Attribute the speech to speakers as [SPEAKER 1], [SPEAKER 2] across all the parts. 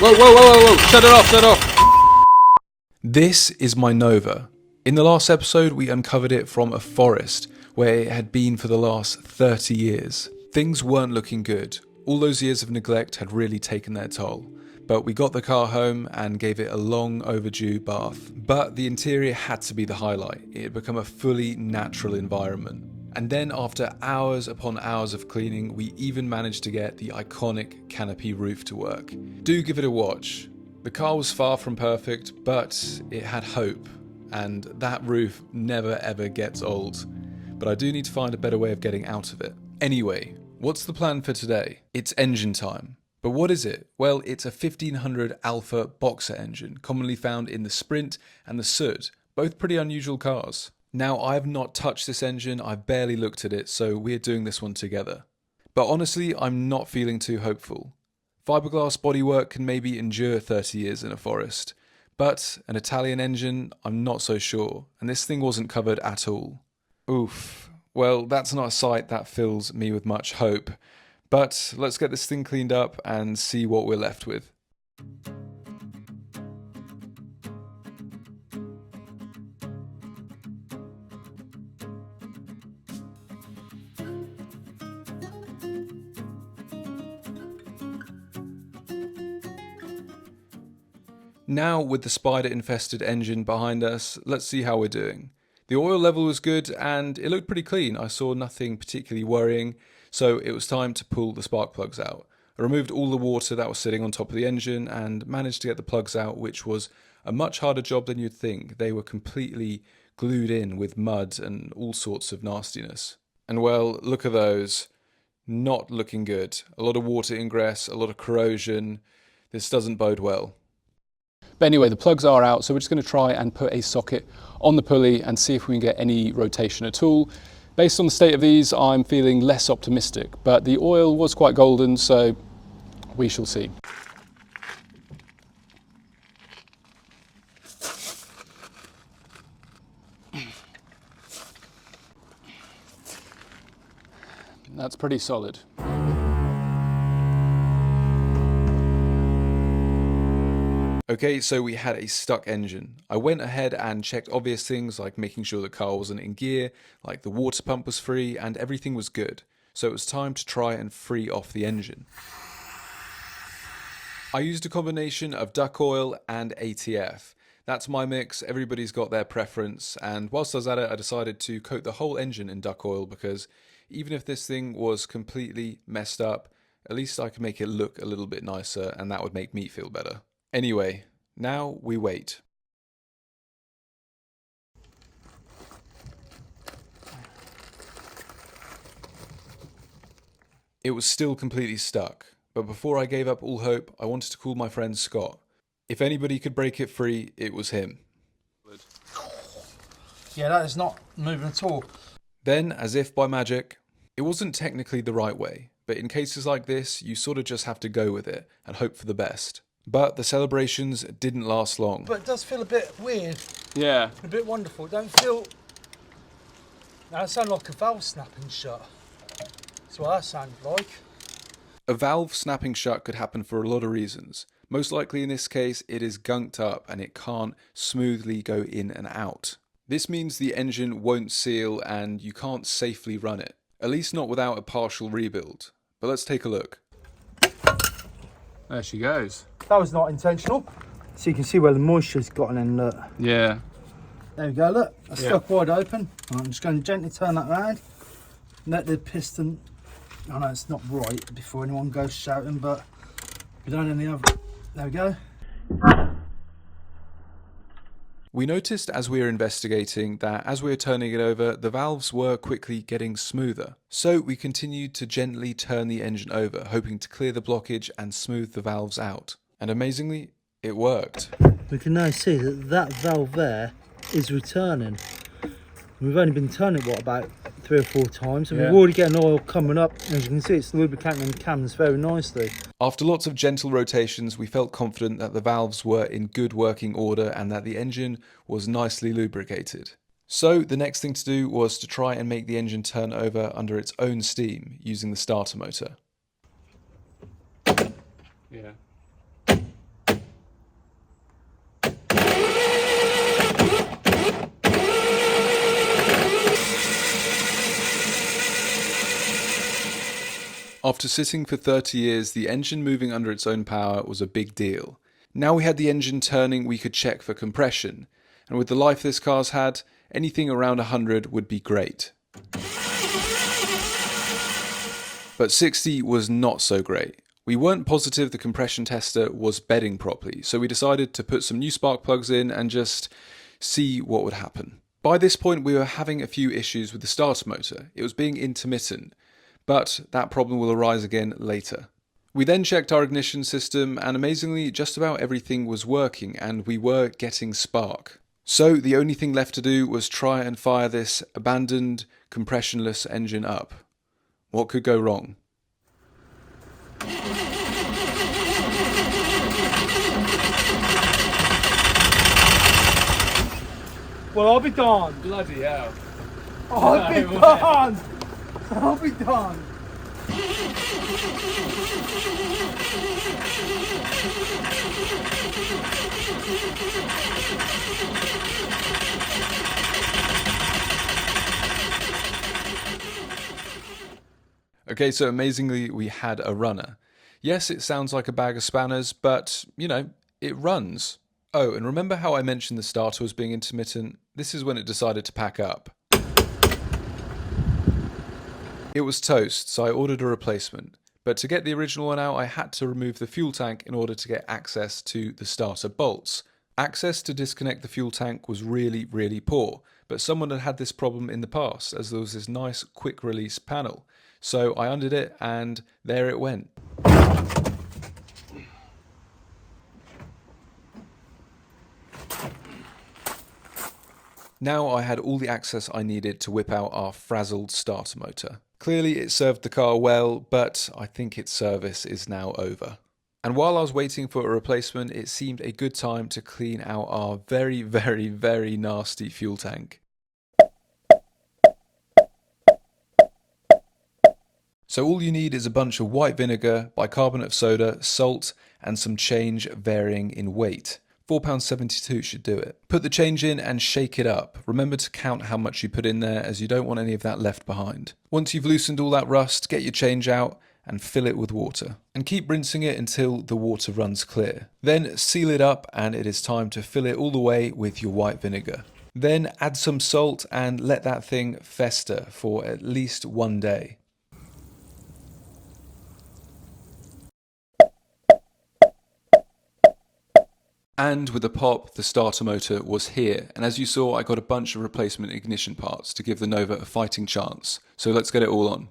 [SPEAKER 1] Whoa, whoa, whoa, whoa, whoa, shut it off, shut it off. This is my Nova. In the last episode, we uncovered it from a forest where it had been for the last 30 years. Things weren't looking good. All those years of neglect had really taken their toll. But we got the car home and gave it a long overdue bath. But the interior had to be the highlight. It had become a fully natural environment. And then after hours upon hours of cleaning, we even managed to get the iconic canopy roof to work. Do give it a watch. The car was far from perfect, but it had hope. And that roof never ever gets old. But I do need to find a better way of getting out of it. Anyway, what's the plan for today? It's engine time. But what is it? Well, it's a 1500 Alpha Boxer engine, commonly found in the Sprint and the Sud, both pretty unusual cars. Now, I have not touched this engine, I've barely looked at it, so we're doing this one together. But honestly, I'm not feeling too hopeful. Fiberglass bodywork can maybe endure 30 years in a forest, but an Italian engine, I'm not so sure, and this thing wasn't covered at all. Oof. Well, that's not a sight that fills me with much hope. But let's get this thing cleaned up and see what we're left with. Now, with the spider-infested engine behind us, let's see how we're doing. The oil level was good and it looked pretty clean. I saw nothing particularly worrying, so it was time to pull the spark plugs out. I removed all the water that was sitting on top of the engine and managed to get the plugs out, which was a much harder job than you'd think. They were completely glued in with mud and all sorts of nastiness. And well, look at those. Not looking good. A lot of water ingress, a lot of corrosion. This doesn't bode well. But anyway, the plugs are out, so we're just going to try and put a socket on the pulley and see if we can get any rotation at all. Based on the state of these, I'm feeling less optimistic, but the oil was quite golden, so we shall see. That's pretty solid. Okay, so we had a stuck engine. I went ahead and checked obvious things like making sure the car wasn't in gear, like the water pump was free, and everything was good. So it was time to try and free off the engine. I used a combination of duck oil and ATF. That's my mix, everybody's got their preference, and whilst I was at it, I decided to coat the whole engine in duck oil because even if this thing was completely messed up, at least I could make it look a little bit nicer, and that would make me feel better. Anyway, now we wait. It was still completely stuck, but before I gave up all hope, I wanted to call my friend Scott. If anybody could break it free, it was him.
[SPEAKER 2] Yeah, that is not moving at all.
[SPEAKER 1] Then, as if by magic, it wasn't technically the right way, but in cases like this, you sort of just have to go with it and hope for the best. But the celebrations didn't last long.
[SPEAKER 2] But it does feel a bit weird.
[SPEAKER 1] Yeah.
[SPEAKER 2] A bit wonderful. It don't feel... Now it sounds like a valve snapping shut. That's what that sounded like.
[SPEAKER 1] A valve snapping shut could happen for a lot of reasons. Most likely in this case, it is gunked up and it can't smoothly go in and out. This means the engine won't seal and you can't safely run it. At least not without a partial rebuild. But let's take a look. There she goes.
[SPEAKER 2] That was not intentional. So you can see where the moisture's gotten in, look.
[SPEAKER 1] Yeah.
[SPEAKER 2] There we go, look. That's stuck wide open. I'm just going to gently turn that round. Let the piston... I know it's not right before anyone goes shouting, but we don't any other... There we go.
[SPEAKER 1] We noticed as we were investigating that as we were turning it over, the valves were quickly getting smoother. So we continued to gently turn the engine over, hoping to clear the blockage and smooth the valves out. And amazingly, it worked.
[SPEAKER 2] We can now see that that valve there is returning. We've only been turning it, what, about 3 or 4 times, and we've already getting oil coming up. As you can see, it's lubricating the cams very nicely.
[SPEAKER 1] After lots of gentle rotations, we felt confident that the valves were in good working order and that the engine was nicely lubricated. So the next thing to do was to try and make the engine turn over under its own steam using the starter motor.
[SPEAKER 3] Yeah.
[SPEAKER 1] After sitting for 30 years, the engine moving under its own power was a big deal. Now we had the engine turning, we could check for compression. And with the life this car's had, anything around 100 would be great. But 60 was not so great. We weren't positive the compression tester was bedding properly, so we decided to put some new spark plugs in and just see what would happen. By this point, we were having a few issues with the starter motor. It was being intermittent, but that problem will arise again later. We then checked our ignition system, and amazingly, just about everything was working and we were getting spark. So the only thing left to do was try and fire this abandoned compressionless engine up. What could go wrong?
[SPEAKER 2] Well, I'll be darned.
[SPEAKER 1] Bloody hell.
[SPEAKER 2] I'll be darned. I'll be darned.
[SPEAKER 1] Okay, so amazingly we had a runner. Yes, it sounds like a bag of spanners, but, it runs. Oh, and remember how I mentioned the starter was being intermittent? This is when it decided to pack up. It was toast, so I ordered a replacement. But to get the original one out, I had to remove the fuel tank in order to get access to the starter bolts. Access to disconnect the fuel tank was really, really poor, but someone had had this problem in the past, as there was this nice quick release panel. So I undid it, and there it went. Now I had all the access I needed to whip out our frazzled starter motor. Clearly it served the car well, but I think its service is now over. And while I was waiting for a replacement, it seemed a good time to clean out our very, very, very nasty fuel tank. So all you need is a bunch of white vinegar, bicarbonate of soda, salt, and some change varying in weight. £4.72 should do it. Put the change in and shake it up. Remember to count how much you put in there, as you don't want any of that left behind. Once you've loosened all that rust, get your change out and fill it with water. And keep rinsing it until the water runs clear. Then seal it up, and it is time to fill it all the way with your white vinegar. Then add some salt and let that thing fester for at least 1 day. And with a pop, the starter motor was here, and as you saw, I got a bunch of replacement ignition parts to give the Nova a fighting chance. So let's get it all on.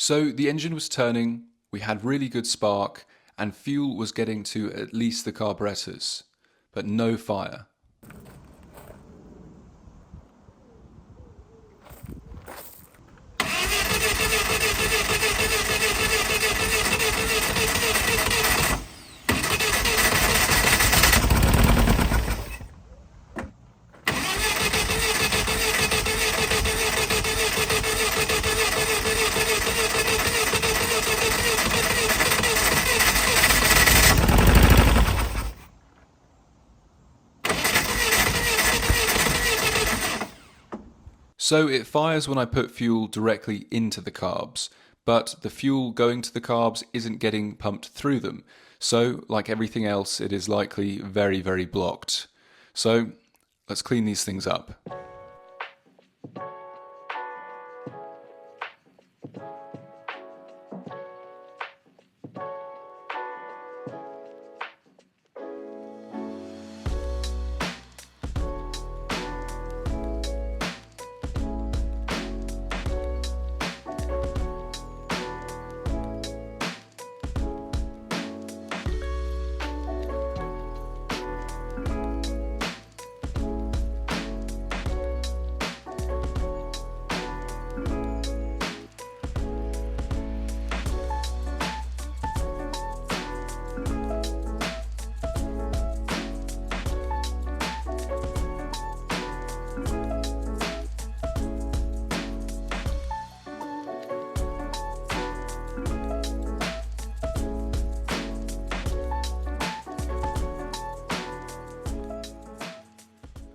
[SPEAKER 1] So the engine was turning, we had really good spark, and fuel was getting to at least the carburetors, but no fire. So it fires when I put fuel directly into the carbs, but the fuel going to the carbs isn't getting pumped through them. So, like everything else, it is likely very, very blocked. So, let's clean these things up.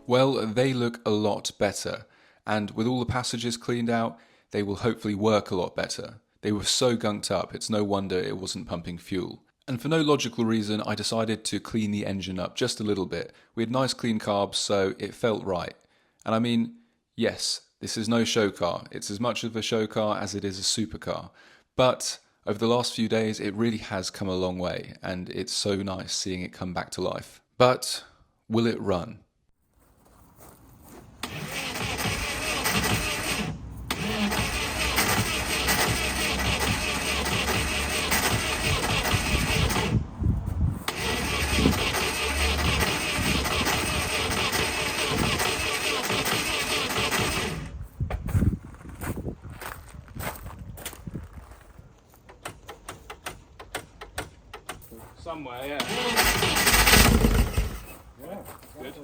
[SPEAKER 1] Well, they look a lot better, and with all the passages cleaned out, they will hopefully work a lot better. They were so gunked up, it's no wonder it wasn't pumping fuel. And for no logical reason, I decided to clean the engine up just a little bit. We had nice clean carbs, so it felt right. And I mean, yes, this is no show car. It's as much of a show car as it is a supercar. But over the last few days, it really has come a long way, and it's so nice seeing it come back to life. But will it run?
[SPEAKER 3] Somewhere, yeah. Yeah, good.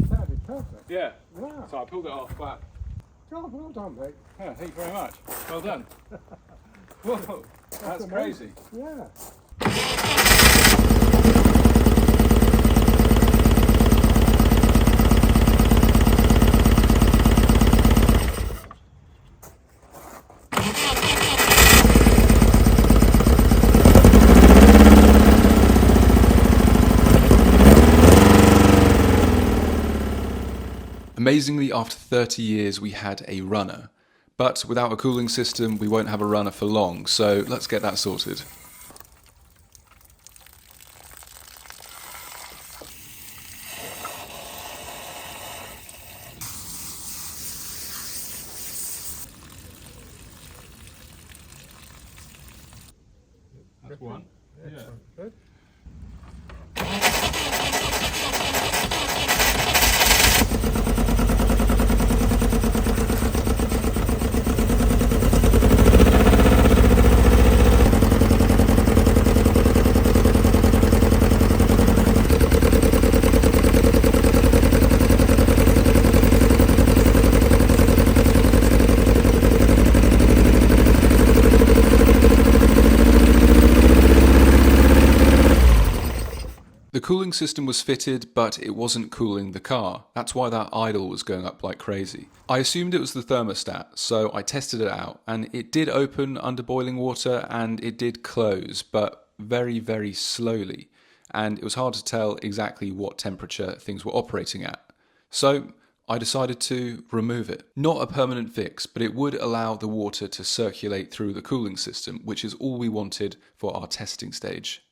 [SPEAKER 4] Sounded perfect.
[SPEAKER 3] Yeah.
[SPEAKER 4] Wow.
[SPEAKER 3] So I pulled it off flat.
[SPEAKER 4] God, well done, mate.
[SPEAKER 3] Yeah, thank you very much. Well done. Whoa, that's crazy.
[SPEAKER 4] Yeah.
[SPEAKER 1] Amazingly, after 30 years, we had a runner. But without a cooling system, we won't have a runner for long, so let's get that sorted.
[SPEAKER 3] That's one. Yeah.
[SPEAKER 4] Good.
[SPEAKER 1] The cooling system was fitted, but it wasn't cooling the car. That's why that idle was going up like crazy. I assumed it was the thermostat, so I tested it out, and it did open under boiling water and it did close, but very, very slowly. And it was hard to tell exactly what temperature things were operating at. So I decided to remove it. Not a permanent fix, but it would allow the water to circulate through the cooling system, which is all we wanted for our testing stage.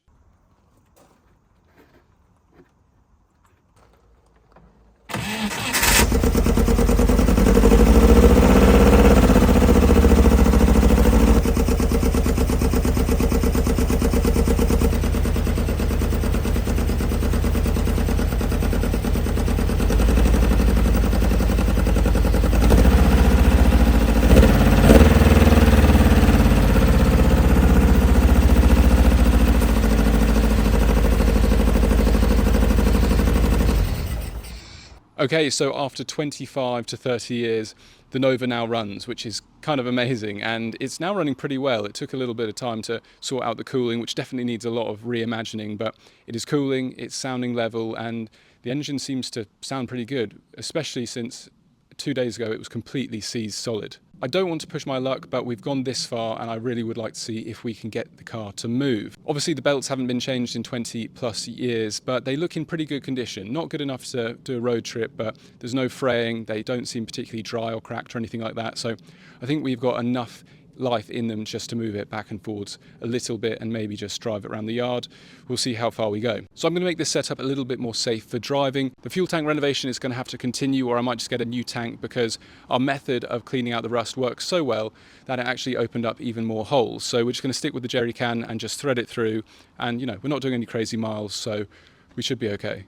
[SPEAKER 3] Okay, so after 25 to 30 years, the Nova now runs, which is kind of amazing, and it's now running pretty well. It took a little bit of time to sort out the cooling, which definitely needs a lot of reimagining, but it is cooling, it's sounding level, and the engine seems to sound pretty good, especially since 2 days ago it was completely seized solid. I don't want to push my luck, but we've gone this far and I really would like to see if we can get the car to move. Obviously the belts haven't been changed in 20 plus years, but they look in pretty good condition. Not good enough to do a road trip, but there's no fraying. They don't seem particularly dry or cracked or anything like that. So I think we've got enough life in them just to move it back and forwards a little bit and maybe just drive it around the yard. We'll see how far we go. So I'm going to make this setup a little bit more safe for driving. The fuel tank renovation is going to have to continue, or I might just get a new tank, because our method of cleaning out the rust works so well that it actually opened up even more holes. So we're just going to stick with the jerry can and just thread it through, and we're not doing any crazy miles, so we should be okay.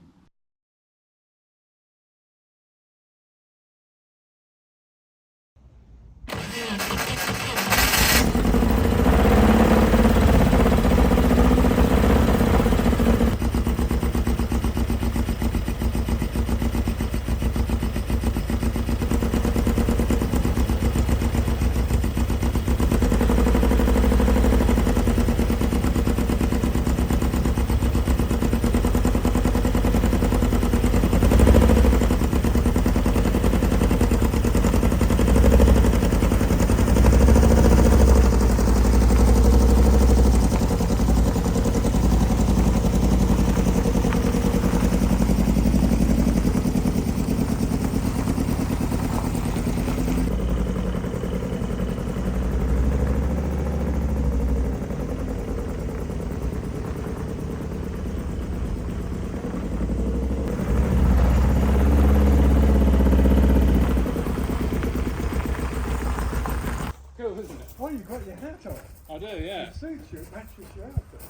[SPEAKER 3] I do, yeah.
[SPEAKER 4] It suits you, it matches your outfit.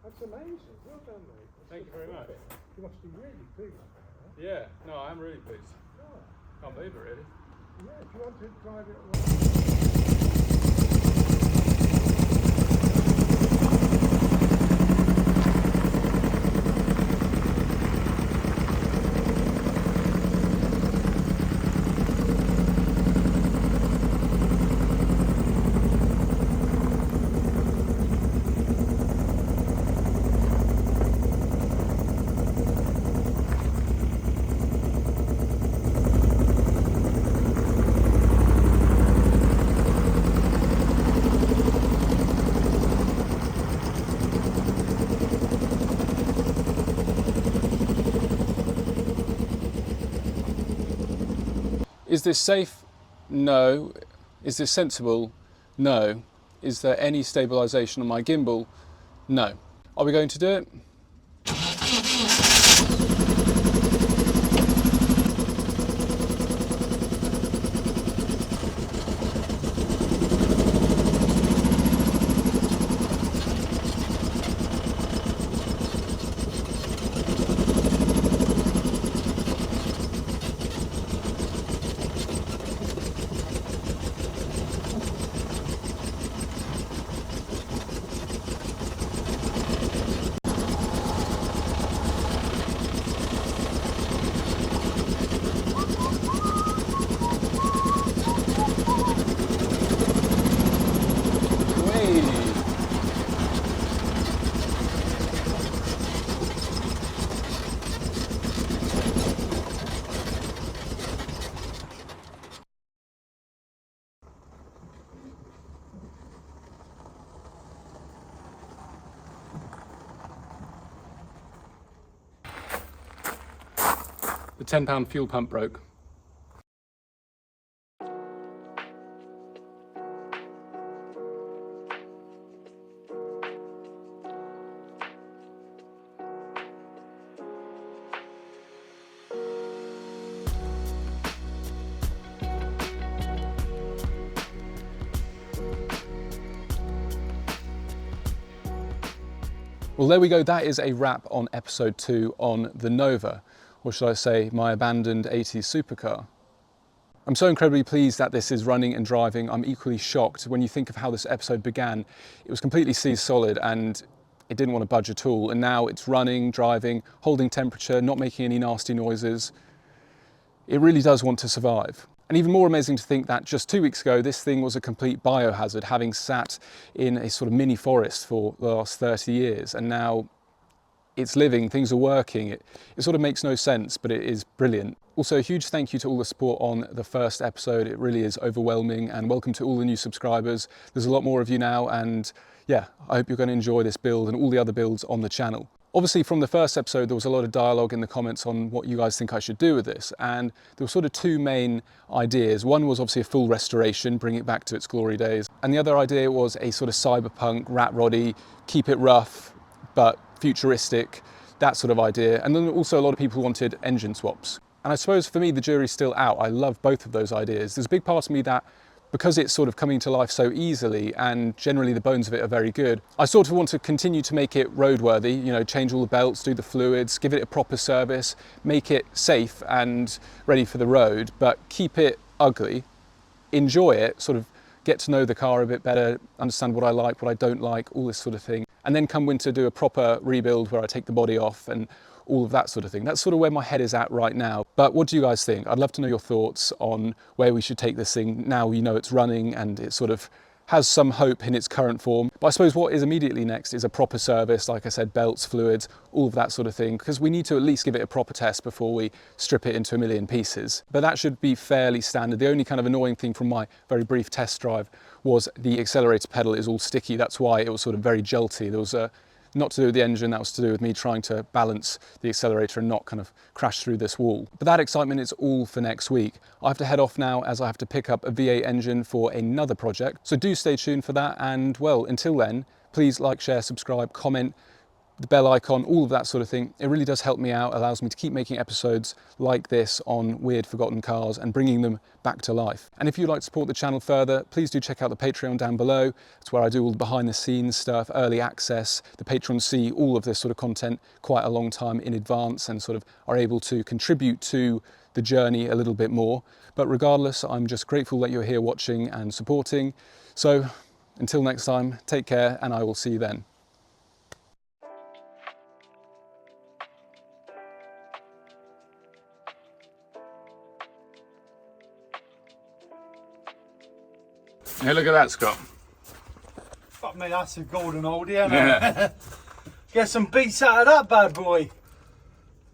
[SPEAKER 4] That's amazing. Well done, mate.
[SPEAKER 3] Thank you very much.
[SPEAKER 4] You must be really pleased with that.
[SPEAKER 3] Yeah, no, I'm really pleased.
[SPEAKER 4] Oh,
[SPEAKER 3] Can't believe it, really.
[SPEAKER 4] yeah, do you want to drive it
[SPEAKER 3] Is this safe? No. Is this sensible? No. Is there any stabilisation on my gimbal? No. Are we going to do it? The £10 fuel pump broke. Well, there we go. That is a wrap on episode 2 on the Nova, or should I say my abandoned 80s supercar. I'm so incredibly pleased that this is running and driving. I'm equally shocked when you think of how this episode began. It was completely solid and it didn't want to budge at all. And now it's running, driving, holding temperature, not making any nasty noises. It really does want to survive. And even more amazing to think that just 2 weeks ago, this thing was a complete biohazard, having sat in a sort of mini forest for the last 30 years. And now it's living, things are working. It sort of makes no sense, but it is brilliant. Also, a huge thank you to all the support on the first episode. It really is overwhelming, and welcome to all the new subscribers. There's a lot more of you now, and yeah, I hope you're going to enjoy this build and all the other builds on the channel. Obviously, from the first episode, there was a lot of dialogue in the comments on what you guys think I should do with this, and there were sort of two main ideas. One was obviously a full restoration, bring it back to its glory days, and the other idea was a sort of cyberpunk, rat roddy, keep it rough, but futuristic, that sort of idea. And then also a lot of people wanted engine swaps. And I suppose for me, the jury's still out. I love both of those ideas. There's a big part of me that, because it's sort of coming to life so easily and generally the bones of it are very good, I sort of want to continue to make it roadworthy, you know, change all the belts, do the fluids, give it a proper service, make it safe and ready for the road, but keep it ugly, enjoy it, sort of get to know the car a bit better, understand what I like, what I don't like, all this sort of thing. And then come winter, do a proper rebuild where I take the body off and all of that sort of thing. That's sort of where my head is at right now. But what do you guys think? I'd love to know your thoughts on where we should take this thing now we know it's running and it sort of has some hope in its current form. But I suppose what is immediately next is a proper service, like I said, belts, fluids, all of that sort of thing, because we need to at least give it a proper test before we strip it into a million pieces. But that should be fairly standard. The only kind of annoying thing from my very brief test drive was the accelerator pedal is all sticky. That's why it was sort of very jolty. There was not to do with the engine, that was to do with me trying to balance the accelerator and not kind of crash through this wall. But that excitement is all for next week. I have to head off now as I have to pick up a V8 engine for another project. So do stay tuned for that. And well, until then, please like, share, subscribe, comment, the bell icon, all of that sort of thing. It really does help me out, allows me to keep making episodes like this on weird forgotten cars and bringing them back to life. And if you'd like to support the channel further, please do check out the Patreon down below. It's where I do all the behind the scenes stuff, early access. The patrons see all of this sort of content quite a long time in advance and sort of are able to contribute to the journey a little bit more. But regardless, I'm just grateful that you're here watching and supporting. So until next time, take care, and I will see you then.
[SPEAKER 1] Hey, look at that, Scott.
[SPEAKER 2] Fuck me, that's a golden oldie, isn't it? Get some beats out of that bad boy.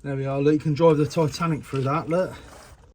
[SPEAKER 2] There we are, Luke, you can drive the Titanic through that, look.